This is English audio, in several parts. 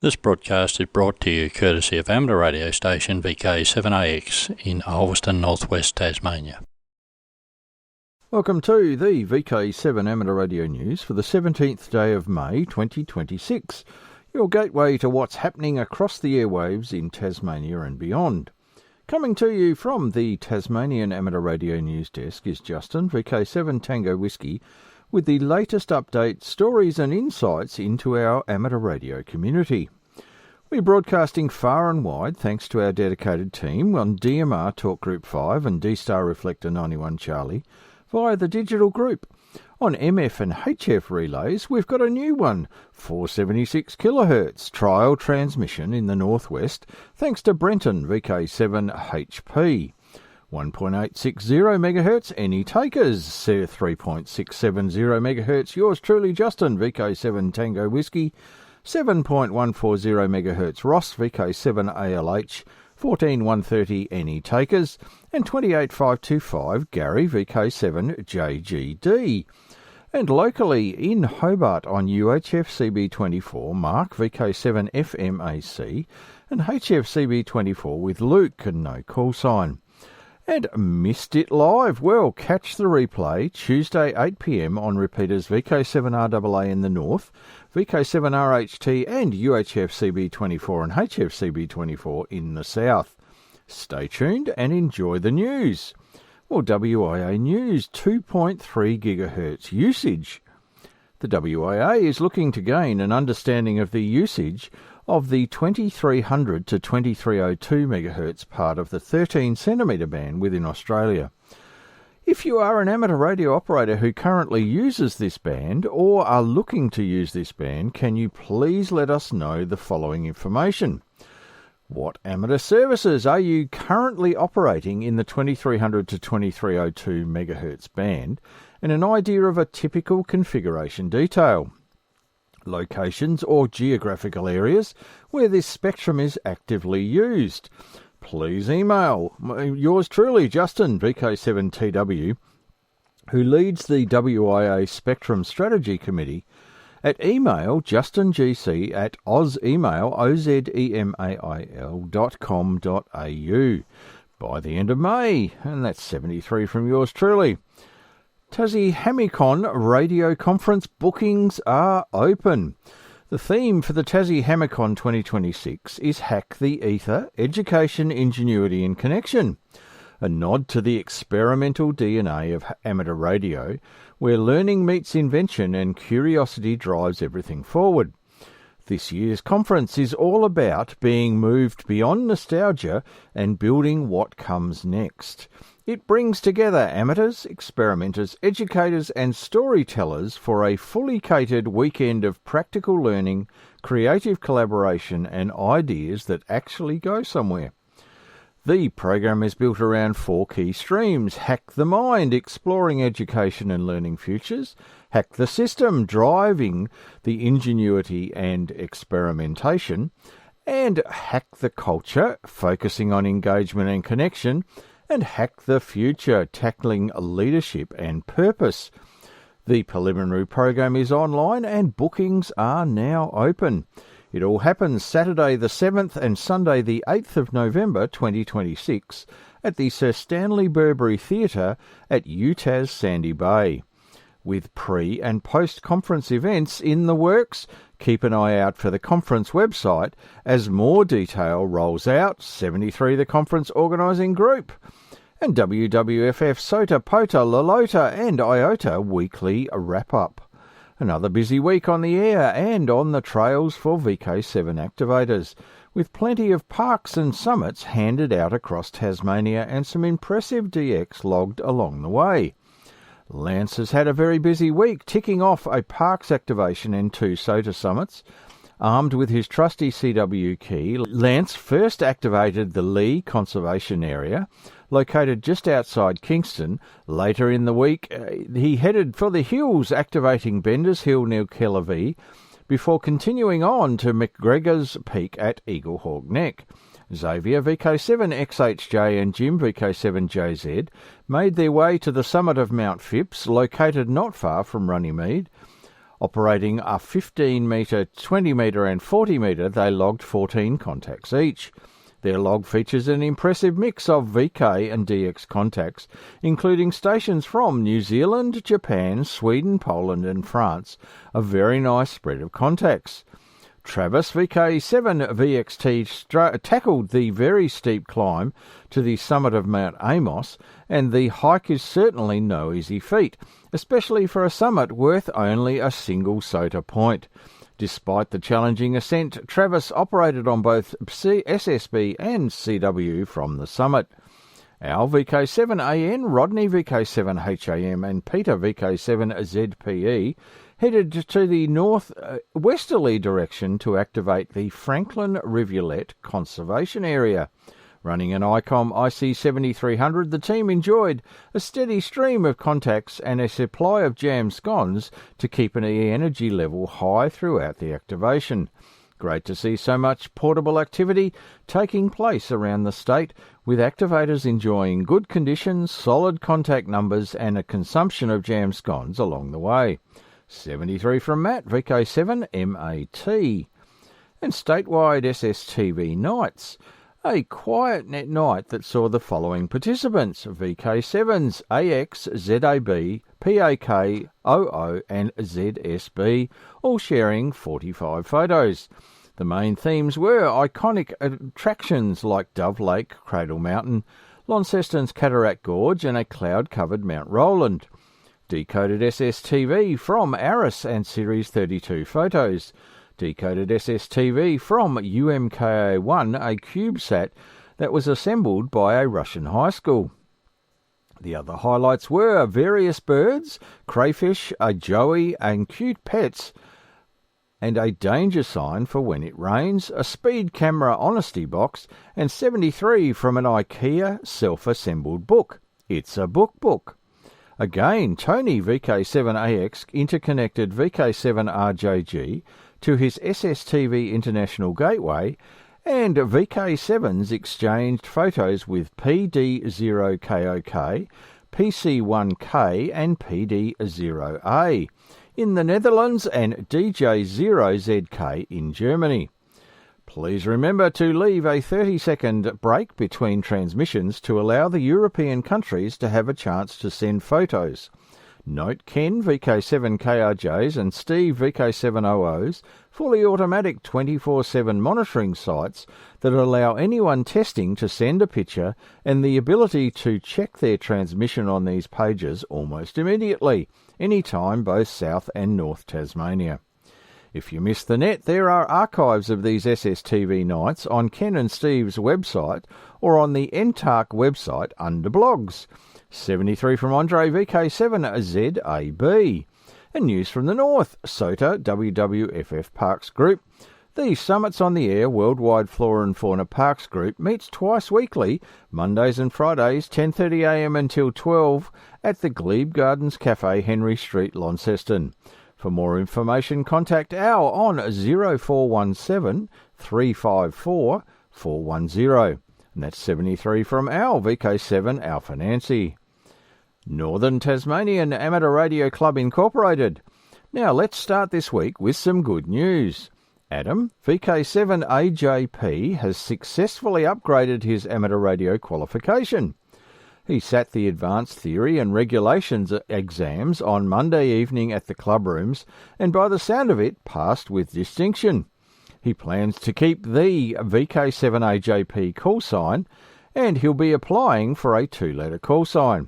This broadcast is brought to you courtesy of amateur radio station VK7AX in Ulverstone, northwest Tasmania. Welcome to the VK7 Amateur Radio News for the 17th day of May 2026, your gateway to what's happening across the airwaves in Tasmania and beyond. Coming to you from the Tasmanian Amateur Radio News Desk is Justin, VK7 Tango Whiskey, with the latest updates, stories and insights into our amateur radio community. We're broadcasting far and wide thanks to our dedicated team on DMR Talk Group 5 and D-Star Reflector 91 Charlie via the digital group. On MF and HF relays, we've got a new one, 476 kHz trial transmission in the northwest, thanks to Brenton VK7 HP. 1.860 MHz, any takers, 3.670 MHz, yours truly Justin, VK7 Tango Whiskey, 7.140 MHz Ross, VK7 ALH, 14130 any takers, and 28525 Gary, VK7 JGD. And locally in Hobart on UHF CB24, Mark, VK7 FMAC, and HF CB24 with Luke and no call sign. And missed it live? Well, catch the replay Tuesday 8pm on repeaters VK7RAA in the north, VK7RHT and UHF CB24 and HF CB24 in the south. Stay tuned and enjoy the news. Well, WIA News 2.3 GHz usage. The WIA is looking to gain an understanding of the usage of the 2300 to 2302 MHz part of the 13 centimetre band within Australia. If you are an amateur radio operator who currently uses this band or are looking to use this band, can you please let us know the following information? What amateur services are you currently operating in the 2300 to 2302 MHz band, and an idea of a typical configuration detail. Locations or geographical areas where this spectrum is actively used. Please email yours truly, Justin, VK7TW, who leads the WIA Spectrum Strategy Committee, at email justingc@ozemail.com.au by the end of May, and that's 73 from yours truly. Tassie Hamicon Radio Conference bookings are open. The theme for the Tassie Hamicon 2026 is Hack the Ether, Education, Ingenuity and Connection, a nod to the experimental DNA of amateur radio, where learning meets invention and curiosity drives everything forward. This year's conference is all about being moved beyond nostalgia and building what comes next. It brings together amateurs, experimenters, educators and storytellers for a fully catered weekend of practical learning, creative collaboration and ideas that actually go somewhere. The program is built around 4 key streams: Hack the Mind, exploring education and learning futures; Hack the System, driving the ingenuity and experimentation; and Hack the Culture, focusing on engagement and connection; and Hack the Future, tackling leadership and purpose. The preliminary program is online and bookings are now open. It all happens Saturday the 7th and Sunday the 8th of November 2026 at the Sir Stanley Burberry Theatre at UTAS Sandy Bay. With pre- and post-conference events in the works, keep an eye out for the conference website as more detail rolls out. 73 the conference organising group. And WWFF SOTA, POTA, LOLOTA and IOTA weekly wrap-up. Another busy week on the air and on the trails for VK7 activators, with plenty of parks and summits handed out across Tasmania and some impressive DX logged along the way. Lance has had a very busy week, ticking off a parks activation and 2 SOTA summits. Armed with his trusty CW key, Lance first activated the Lee Conservation Area, located just outside Kingston. Later in the week, he headed for the hills, activating Benders Hill near Kellervie, before continuing on to McGregor's Peak at Eaglehawk Neck. Xavier, VK7XHJ and Jim, VK7JZ, made their way to the summit of Mount Phipps, located not far from Runnymede. Operating a 15 metre, 20 metre and 40 metre, they logged 14 contacts each. Their log features an impressive mix of VK and DX contacts, including stations from New Zealand, Japan, Sweden, Poland and France, a very nice spread of contacts. Travis VK7 VXT tackled the very steep climb to the summit of Mount Amos, and the hike is certainly no easy feat, especially for a summit worth only a single SOTA point. Despite the challenging ascent, Travis operated on both SSB and CW from the summit. Al VK7AN, Rodney VK7HAM and Peter VK7ZPE headed to the north-westerly direction to activate the Franklin Rivulet Conservation Area. Running an ICOM IC7300, the team enjoyed a steady stream of contacts and a supply of jam scones to keep an energy level high throughout the activation. Great to see so much portable activity taking place around the state, with activators enjoying good conditions, solid contact numbers and a consumption of jam scones along the way. 73 from Matt, VK7 MAT. And statewide SSTV nights. A quiet night that saw the following participants: VK7s AX, ZAB, PAK, OO and ZSB, all sharing 45 photos. The main themes were iconic attractions like Dove Lake, Cradle Mountain, Launceston's Cataract Gorge and a cloud-covered Mount Roland. Decoded SSTV from Aris and Series 32 photos. Decoded SSTV from UMKA-1, a CubeSat that was assembled by a Russian high school. The other highlights were various birds, crayfish, a joey and cute pets, and a danger sign for when it rains, a speed camera honesty box, and 73 from an IKEA self-assembled book. It's a book. Again, Tony VK7AX interconnected VK7RJG to his SSTV International Gateway, and VK7s exchanged photos with PD0KOK, PC1K and PD0A in the Netherlands and DJ0ZK in Germany. Please remember to leave a 30-second break between transmissions to allow the European countries to have a chance to send photos. Note Ken VK7KRJs and Steve VK7OOs, fully automatic 24/7 monitoring sites that allow anyone testing to send a picture and the ability to check their transmission on these pages almost immediately, anytime both South and North Tasmania. If you missed the net, there are archives of these SSTV nights on Ken and Steve's website or on the NTARC website under blogs. 73 from Andre VK7ZAB. And news from the north, SOTA WWFF Parks Group. The Summits on the Air Worldwide Flora and Fauna Parks Group meets twice weekly, Mondays and Fridays, 10:30 a.m. until 12 at the Glebe Gardens Cafe, Henry Street, Launceston. For more information, contact Al on 0417 354 410. And that's 73 from Al, VK7 Alpha Nancy. Northern Tasmanian Amateur Radio Club Incorporated. Now let's start this week with some good news. Adam, VK7AJP, has successfully upgraded his amateur radio qualification. He sat the Advanced Theory and Regulations exams on Monday evening at the club rooms and by the sound of it passed with distinction. He plans to keep the VK7AJP call sign and he'll be applying for a 2-letter call sign.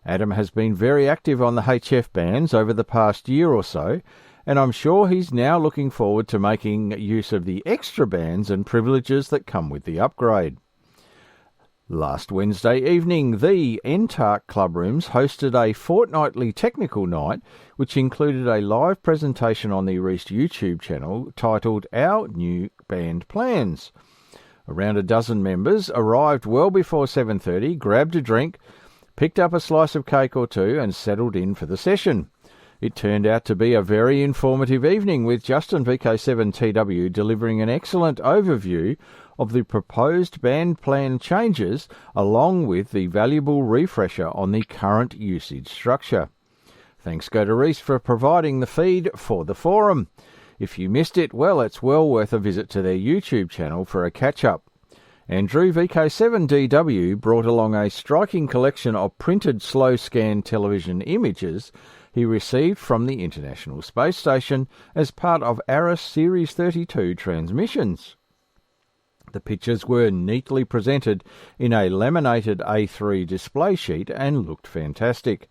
Adam has been very active on the HF bands over the past year or so, and I'm sure he's now looking forward to making use of the extra bands and privileges that come with the upgrade. Last Wednesday evening, the NTARC Club Rooms hosted a fortnightly technical night, which included a live presentation on the Reist YouTube channel titled Our New Band Plans. Around a dozen members arrived well before 7:30, grabbed a drink, picked up a slice of cake or two and settled in for the session. It turned out to be a very informative evening, with Justin VK7TW delivering an excellent overview of the proposed band plan changes along with the valuable refresher on the current usage structure. Thanks go to Reese for providing the feed for the forum. If you missed it, well, it's well worth a visit to their YouTube channel for a catch-up. Andrew, VK7DW, brought along a striking collection of printed slow-scan television images he received from the International Space Station as part of ARIS Series 32 transmissions. The pictures were neatly presented in a laminated A3 display sheet and looked fantastic.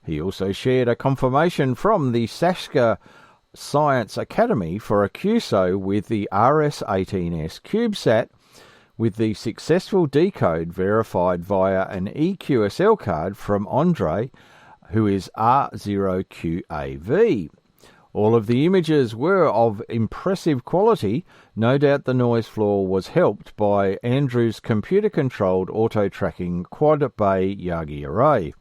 He also shared a confirmation from the Saska Science Academy for a QSO with the RS-18S CubeSat, with the successful decode verified via an EQSL card from Andre, who is R0QAV. All of the images were of impressive quality. No doubt the noise floor was helped by Andrew's computer-controlled auto-tracking quad-bay Yagi array.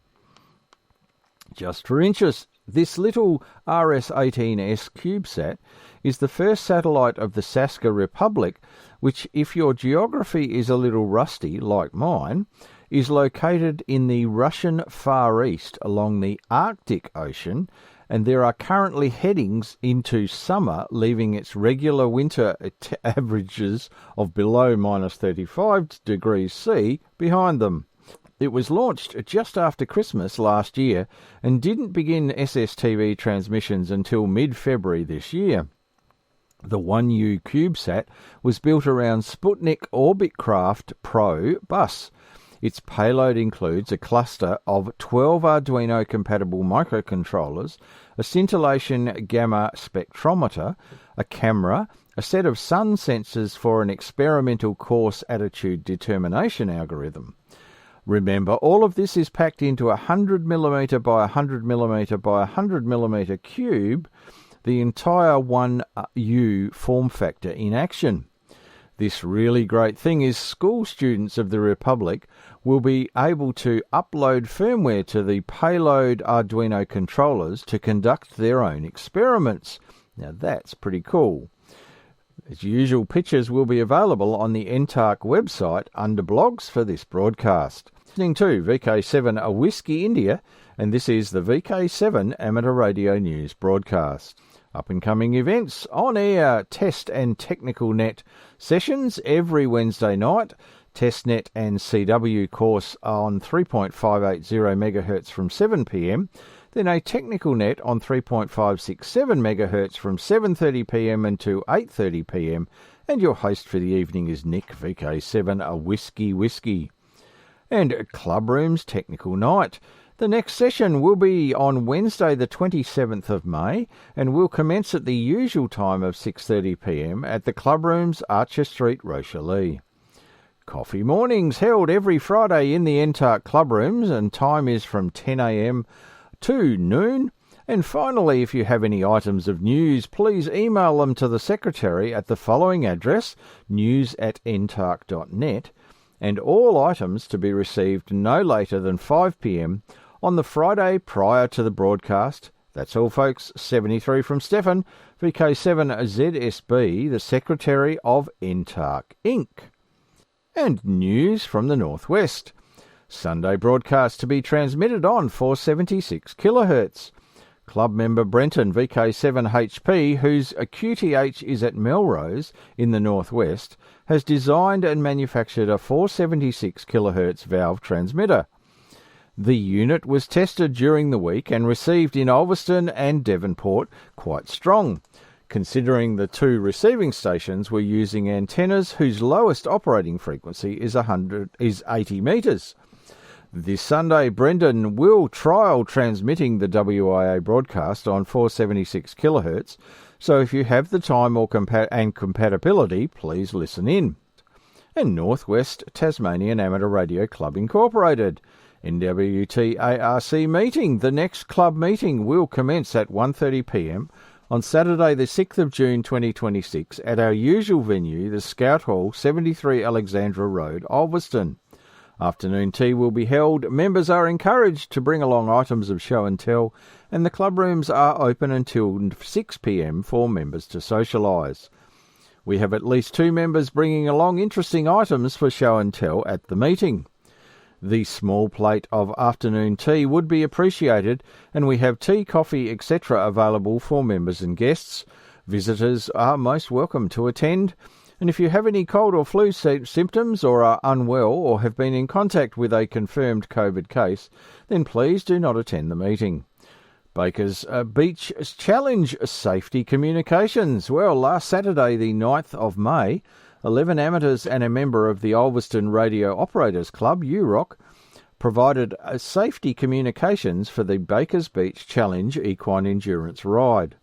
Just for interest, this little RS-18S CubeSat is the first satellite of the Saska Republic, which, if your geography is a little rusty, like mine, is located in the Russian Far East along the Arctic Ocean, and there are currently headings into summer, leaving its regular winter averages of below minus 35 degrees C behind them. It was launched just after Christmas last year and didn't begin SSTV transmissions until mid-February this year. The 1U CubeSat was built around Sputnik Orbitcraft Pro bus. Its payload includes a cluster of 12 Arduino-compatible microcontrollers, a scintillation gamma spectrometer, a camera, a set of sun sensors for an experimental course attitude determination algorithm. Remember, all of this is packed into a 100mm by 100mm by 100mm cube, the entire 1U form factor in action. This really great thing is school students of the Republic will be able to upload firmware to the payload Arduino controllers to conduct their own experiments. Now that's pretty cool. As usual, pictures will be available on the NTARC website under blogs for this broadcast. Listening to VK7 A Whiskey India, and this is the VK7 Amateur Radio News broadcast. Up-and-coming events, on-air test and technical net sessions every Wednesday night, testnet and CW course on 3.580 MHz from 7 p.m, then a technical net on 3.567 MHz from 7:30 p.m. until 8:30 p.m, and your host for the evening is Nick, VK7 A Whiskey. And Club Room's Technical Night. The next session will be on Wednesday the 27th of May and will commence at the usual time of 6:30 p.m. at the Club Rooms, Archer Street, Rochelle. Coffee mornings held every Friday in the NTARC Club Rooms, and time is from 10 a.m. to noon. And finally, if you have any items of news, please email them to the Secretary at the following address, news@ntarc.net, and all items to be received no later than 5 p.m. on the Friday prior to the broadcast. That's all, folks. 73 from Stefan, VK7ZSB, the Secretary of NTARC Inc. And news from the Northwest. Sunday broadcast to be transmitted on 476 kHz. Club member Brenton, VK7HP, whose QTH is at Melrose in the Northwest, has designed and manufactured a 476 kHz valve transmitter. The unit was tested during the week and received in Ulverstone and Devonport quite strong, considering the two receiving stations were using antennas whose lowest operating frequency is 80 metres. This Sunday, Brendan will trial transmitting the WIA broadcast on 476 kHz, so if you have the time or compatibility, please listen in. And Northwest Tasmanian Amateur Radio Club Incorporated. NWTARC meeting. The next club meeting will commence at 1:30 p.m. on Saturday the 6th of June 2026 at our usual venue, the Scout Hall, 73 Alexandra Road, Ulverstone. Afternoon tea will be held. Members are encouraged to bring along items of show and tell, and the club rooms are open until 6 p.m. for members to socialise. We have at least 2 members bringing along interesting items for show and tell at the meeting. The small plate of afternoon tea would be appreciated, and we have tea, coffee, etc. available for members and guests. Visitors are most welcome to attend. And if you have any cold or flu symptoms or are unwell or have been in contact with a confirmed COVID case, then please do not attend the meeting. Baker's Beach Challenge Safety Communications. Well, last Saturday, the 9th of May, 11 amateurs and a member of the Ulverstone Radio Operators Club, UROC, provided safety communications for the Baker's Beach Challenge Equine Endurance Ride.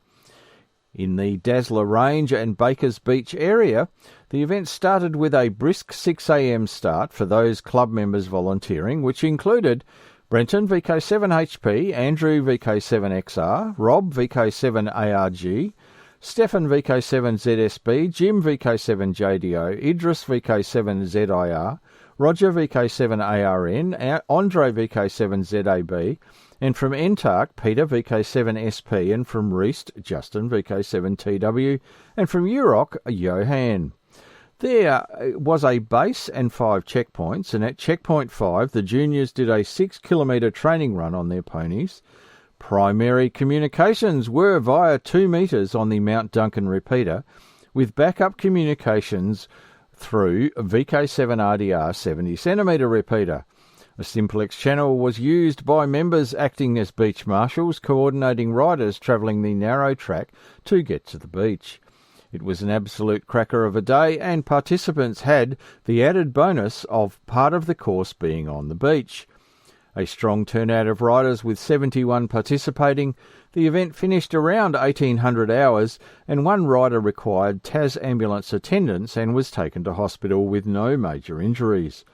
In the Dazzler Range and Baker's Beach area, the event started with a brisk 6 a.m. start for those club members volunteering, which included Brenton VK7HP, Andrew VK7XR, Rob VK7ARG, Stefan VK7ZSB, Jim VK7JDO, Idris VK7ZIR, Roger VK7ARN, Andre VK7ZAB, and from Entark, Peter VK7SP, and from Reist, Justin VK7TW, and from UROC, Johan. There was a base and 5 checkpoints, and at checkpoint 5, the juniors did a 6-kilometre training run on their ponies. Primary communications were via 2 metres on the Mount Duncan repeater, with backup communications through VK7RDR 70cm repeater. A simplex channel was used by members acting as beach marshals, coordinating riders travelling the narrow track to get to the beach. It was an absolute cracker of a day, and participants had the added bonus of part of the course being on the beach. A strong turnout of riders with 71 participating. The event finished around 1800 hours, and one rider required Tas ambulance attendance and was taken to hospital with no major injuries.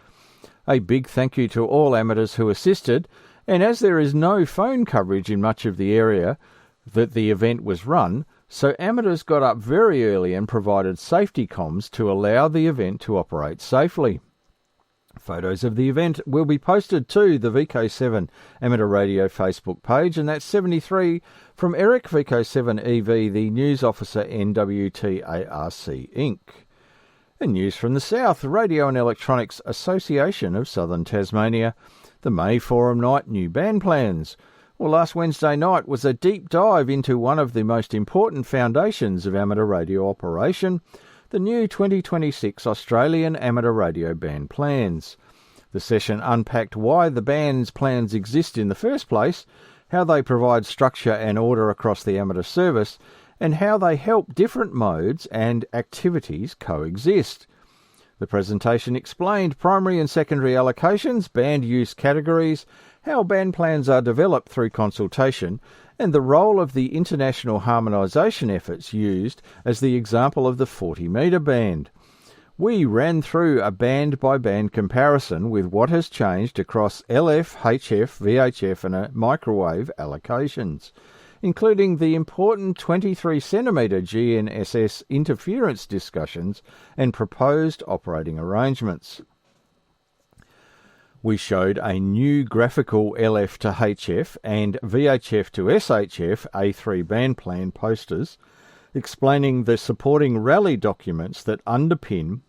A big thank you to all amateurs who assisted, and as there is no phone coverage in much of the area that the event was run, so amateurs got up very early and provided safety comms to allow the event to operate safely. Photos of the event will be posted to the VK7 Amateur Radio Facebook page, and that's 73 from Eric VK7EV, the news officer, NWTARC Inc. And news from the South, Radio and Electronics Association of Southern Tasmania, the May Forum Night new band plans. Well, last Wednesday night was a deep dive into one of the most important foundations of amateur radio operation, the new 2026 Australian Amateur Radio Band Plans. The session unpacked why the band's plans exist in the first place, how they provide structure and order across the amateur service, and how they help different modes and activities coexist. The presentation explained primary and secondary allocations, band use categories, how band plans are developed through consultation, and the role of the international harmonisation efforts used as the example of the 40-metre band. We ran through a band-by-band comparison with what has changed across LF, HF, VHF and microwave allocations, including the important 23cm GNSS interference discussions and proposed operating arrangements. We showed a new graphical LF to HF and VHF to SHF A3 band plan posters explaining the supporting rally documents that underpin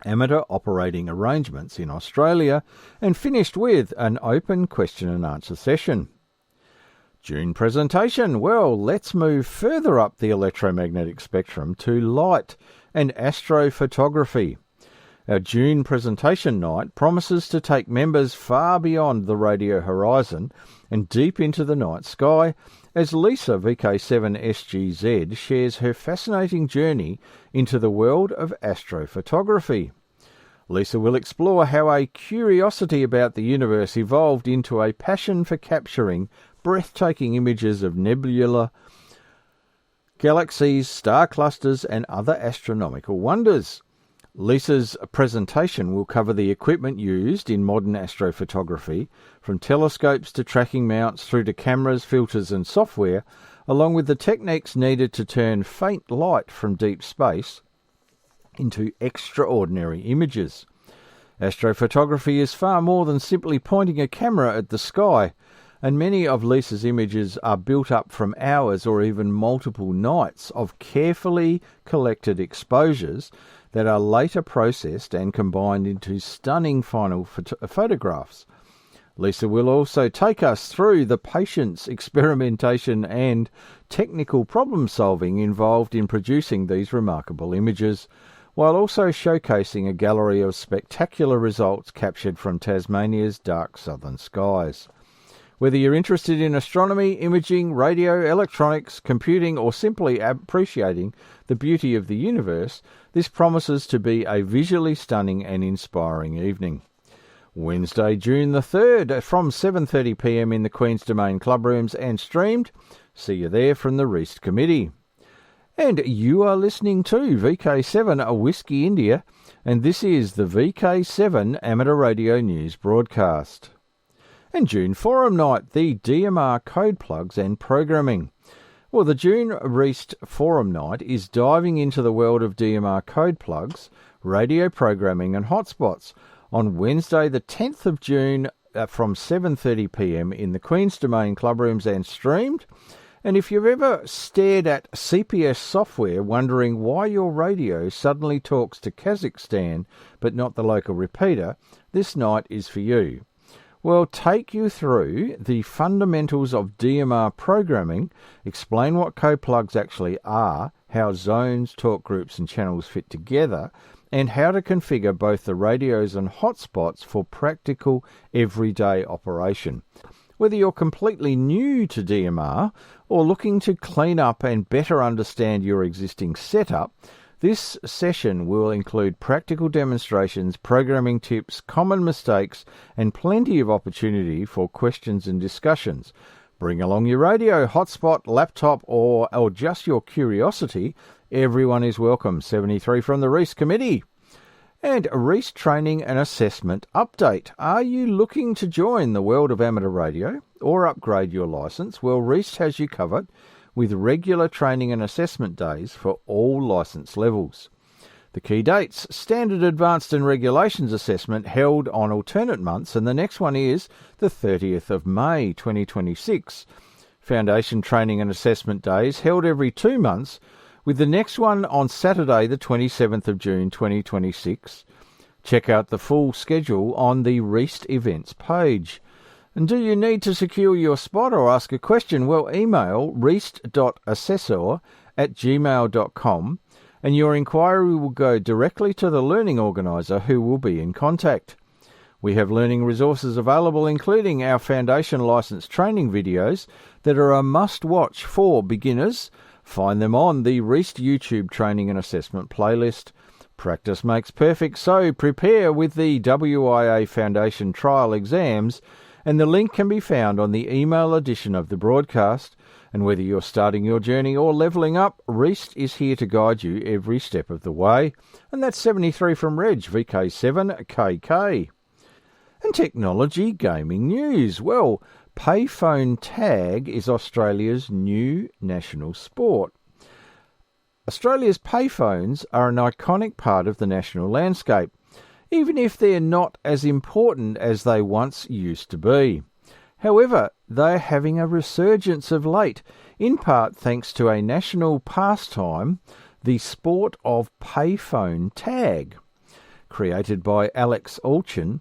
amateur operating arrangements in Australia, and finished with an open question and answer session. June presentation. Well, let's move further up the electromagnetic spectrum to light and astrophotography. Our June presentation night promises to take members far beyond the radio horizon and deep into the night sky as Lisa VK7SGZ shares her fascinating journey into the world of astrophotography. Lisa will explore how a curiosity about the universe evolved into a passion for capturing breathtaking images of nebula, galaxies, star clusters and other astronomical wonders. Lisa's presentation will cover the equipment used in modern astrophotography, from telescopes to tracking mounts through to cameras, filters and software, along with the techniques needed to turn faint light from deep space into extraordinary images. Astrophotography is far more than simply pointing a camera at the sky, and many of Lisa's images are built up from hours or even multiple nights of carefully collected exposures that are later processed and combined into stunning final photographs. Lisa will also take us through the patience, experimentation and technical problem solving involved in producing these remarkable images, while also showcasing a gallery of spectacular results captured from Tasmania's dark southern skies. Whether you're interested in astronomy, imaging, radio, electronics, computing, or simply appreciating the beauty of the universe, this promises to be a visually stunning and inspiring evening. Wednesday, June the 3rd, from 7:30pm in the Queen's Domain clubrooms and streamed. See you there from the Reist Committee. And you are listening to VK7 a Whiskey India, and this is the VK7 Amateur Radio News broadcast. And June Forum Night, the DMR code plugs and programming. Well, the June Reist Forum Night is diving into the world of DMR code plugs, radio programming and hotspots on Wednesday the 10th of June from 7:30pm in the Queen's Domain clubrooms and streamed. And if you've ever stared at CPS software wondering why your radio suddenly talks to Kazakhstan but not the local repeater, this night is for you. We'll take you through the fundamentals of DMR programming, explain what code plugs actually are, how zones, talk groups and channels fit together, and how to configure both the radios and hotspots for practical everyday operation. Whether you're completely new to DMR or looking to clean up and better understand your existing setup, this session will include practical demonstrations, programming tips, common mistakes, and plenty of opportunity for questions and discussions. Bring along your radio, hotspot, laptop, or just your curiosity. Everyone is welcome. 73 from the Reist Committee. And Reist Training and Assessment Update. Are you looking to join the world of amateur radio or upgrade your licence? Well, Reist has you covered with regular training and assessment days for all licence levels. The key dates: Standard, Advanced and Regulations Assessment held on alternate months, and the next one is the 30th of May 2026. Foundation Training and Assessment Days held every 2 months, with the next one on Saturday the 27th of June 2026. Check out the full schedule on the Reist Events page. And do you need to secure your spot or ask a question? Well, email reist.assessor@gmail.com and your inquiry will go directly to the learning organiser who will be in contact. We have learning resources available, including our foundation licence training videos that are a must-watch for beginners. Find them on the Reist YouTube Training and Assessment playlist. Practice makes perfect, so prepare with the WIA Foundation Trial exams, and the link can be found on the email edition of the broadcast. And whether you're starting your journey or levelling up, Reist is here to guide you every step of the way. And that's 73 from Reg, VK7KK. And technology gaming news. Well, payphone tag is Australia's new national sport. Australia's payphones are an iconic part of the national landscape, even if they're not as important as they once used to be. However, they're having a resurgence of late, in part thanks to a national pastime, the sport of payphone tag. Created by Alex Alchin,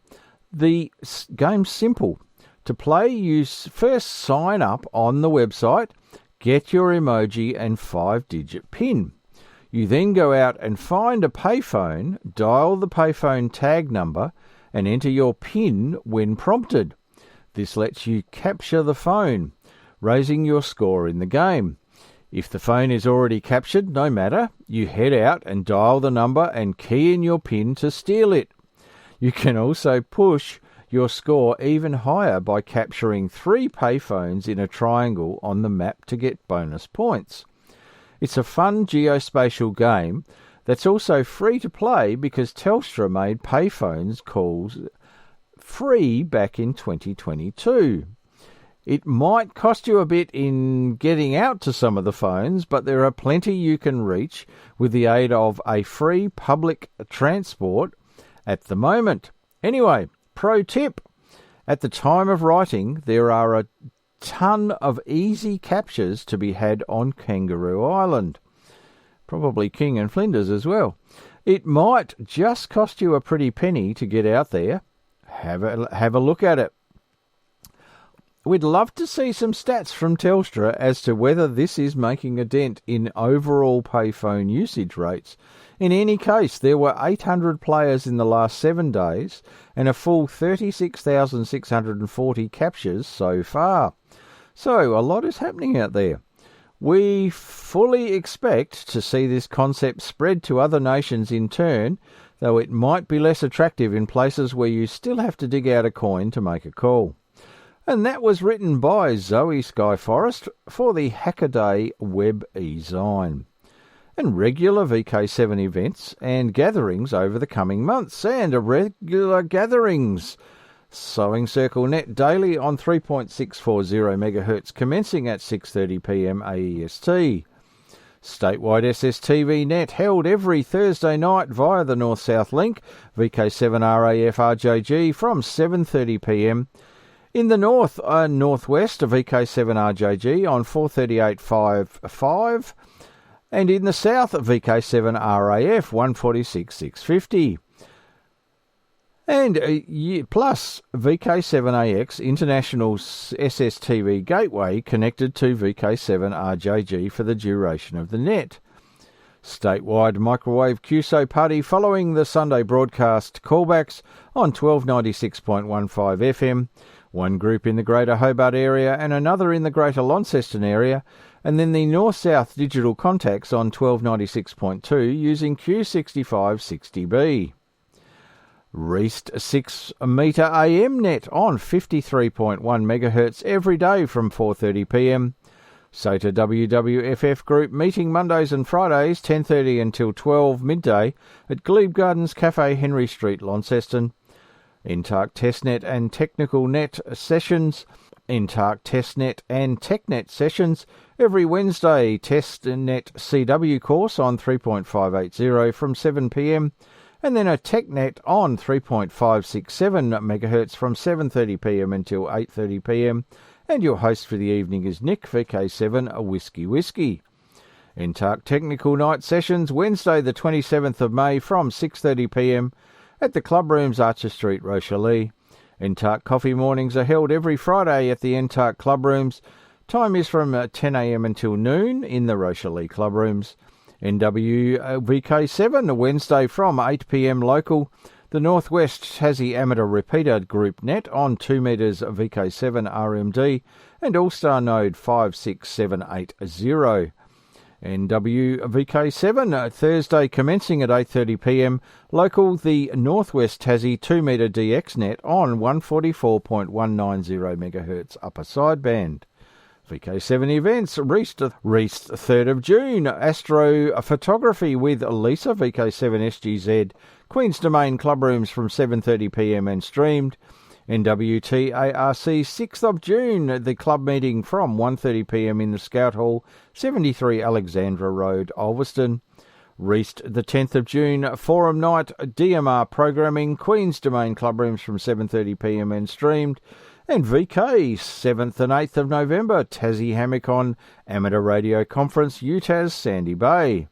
the game's simple. To play, you first sign up on the website, get your emoji and 5-digit PIN. You then go out and find a payphone, dial the payphone tag number, and enter your PIN when prompted. This lets you capture the phone, raising your score in the game. If the phone is already captured, no matter, you head out and dial the number and key in your PIN to steal it. You can also push your score even higher by capturing 3 payphones in a triangle on the map to get bonus points. It's a fun geospatial game that's also free to play because Telstra made payphones calls free back in 2022. It might cost you a bit in getting out to some of the phones, but there are plenty you can reach with the aid of a free public transport at the moment. Anyway, pro tip. At the time of writing, there are a ton of easy captures to be had on Kangaroo Island. Probably King and Flinders as well. It might just cost you a pretty penny to get out there. Have a look at it. We'd love to see some stats from Telstra as to whether this is making a dent in overall payphone usage rates. In any case, there were 800 players in the last 7 days and a full 36,640 captures so far. So a lot is happening out there. We fully expect to see this concept spread to other nations in turn, though it might be less attractive in places where you still have to dig out a coin to make a call. And that was written by Zoe Skyforest for the Hackaday Web e-Zine. And regular VK7 events and gatherings over the coming months, and regular gatherings. Sewing Circle Net daily on 3.640 MHz commencing at 6:30pm AEST. Statewide SSTV Net held every Thursday night via the North-South link, VK7RAF RJG from 7:30pm. In the north and northwest, VK7 RJG on 438.55, and in the south, VK7 RAF 146.650. And plus VK7AX International SSTV Gateway connected to VK7 RJG for the duration of the net. Statewide microwave QSO party following the Sunday broadcast callbacks on 1296.15 FM. One group in the Greater Hobart area and another in the Greater Launceston area, and then the North-South digital contacts on 1296.2 using Q6560B. Reist 6 metre AM net on 53.1 MHz every day from 4:30pm. SOTA WWFF group meeting Mondays and Fridays 10:30 until 12 midday at Glebe Gardens Cafe, Henry Street, Launceston. NTARC Testnet and Technical Net sessions. NTARC Testnet and TechNet sessions every Wednesday. Testnet CW course on 3.580 from 7pm. And then a TechNet on 3.567 MHz from 7:30pm until 8:30pm. And your host for the evening is Nick, VK7 Whiskey. NTARC Technical Night sessions Wednesday the 27th of May from 6:30pm at the Club Rooms, Archer Street, Rochelle. NTARC Coffee Mornings are held every Friday at the NTARC Club Rooms. Time is from 10am until noon in the Rochelle Club Rooms. NW VK7 Wednesday from 8pm local. The Northwest Tassie Amateur Repeater Group Net on 2 metres VK7 RMD and All-Star Node 56780. NW VK7 Thursday commencing at 8:30pm local. The Northwest Tassie 2 metre DX Net on 144.190 MHz upper sideband. VK7 events, Reist 3rd of June, Astrophotography with Lisa, VK7 SGZ, Queen's Domain Club Rooms from 7:30pm and streamed. NWTARC 6th of June, the club meeting from 1:30pm in the Scout Hall, 73 Alexandra Road, Ulverstone. Reist the 10th of June, Forum Night, DMR Programming, Queen's Domain Club Rooms from 7:30pm and streamed. And VK 7th and 8th of November, Tassie Hammock-On Amateur Radio Conference, UTAS, Sandy Bay.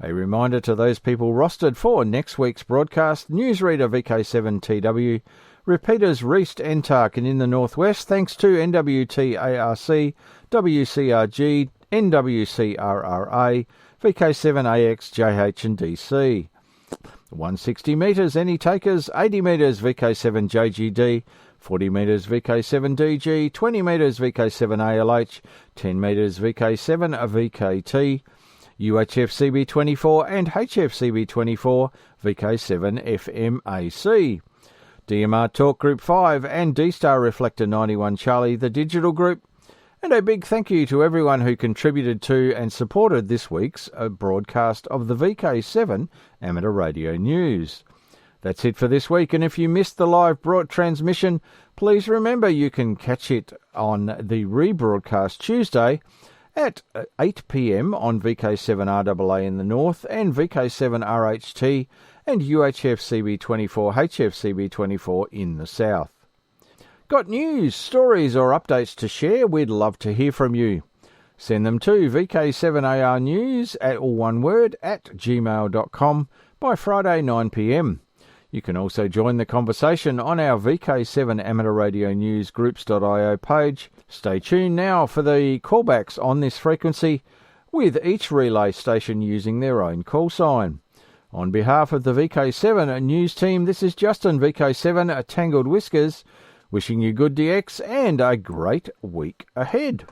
A reminder to those people rostered for next week's broadcast, newsreader VK7TW, repeaters Reist, NTARC and in the Northwest, thanks to NWTARC, WCRG, NWCRRA, VK7AX, JH and DC. 160 metres, any takers, 80 metres VK7 JGD, 40 metres VK7DG, 20 metres VK7ALH, 10 metres VK7 VKT, UHF CB24 and HF CB24 VK7 FMAC. DMR Talk Group 5 and D-Star Reflector 91 Charlie, the digital group. And a big thank you to everyone who contributed to and supported this week's broadcast of the VK7 Amateur Radio News. That's it for this week, and if you missed the live transmission, please remember you can catch it on the rebroadcast Tuesday at 8pm on VK7RAA in the north and VK7RHT and UHF CB24, HF CB24 in the south. Got news, stories or updates to share? We'd love to hear from you. Send them to VK7ARnews at all one word at gmail.com. by Friday 9pm. You can also join the conversation on our VK7 Amateur Radio News groups.io page. Stay tuned now for the callbacks on this frequency, with each relay station using their own call sign. On behalf of the VK7 News team, this is Justin, VK7 Tangled Whiskers, wishing you good DX and a great week ahead.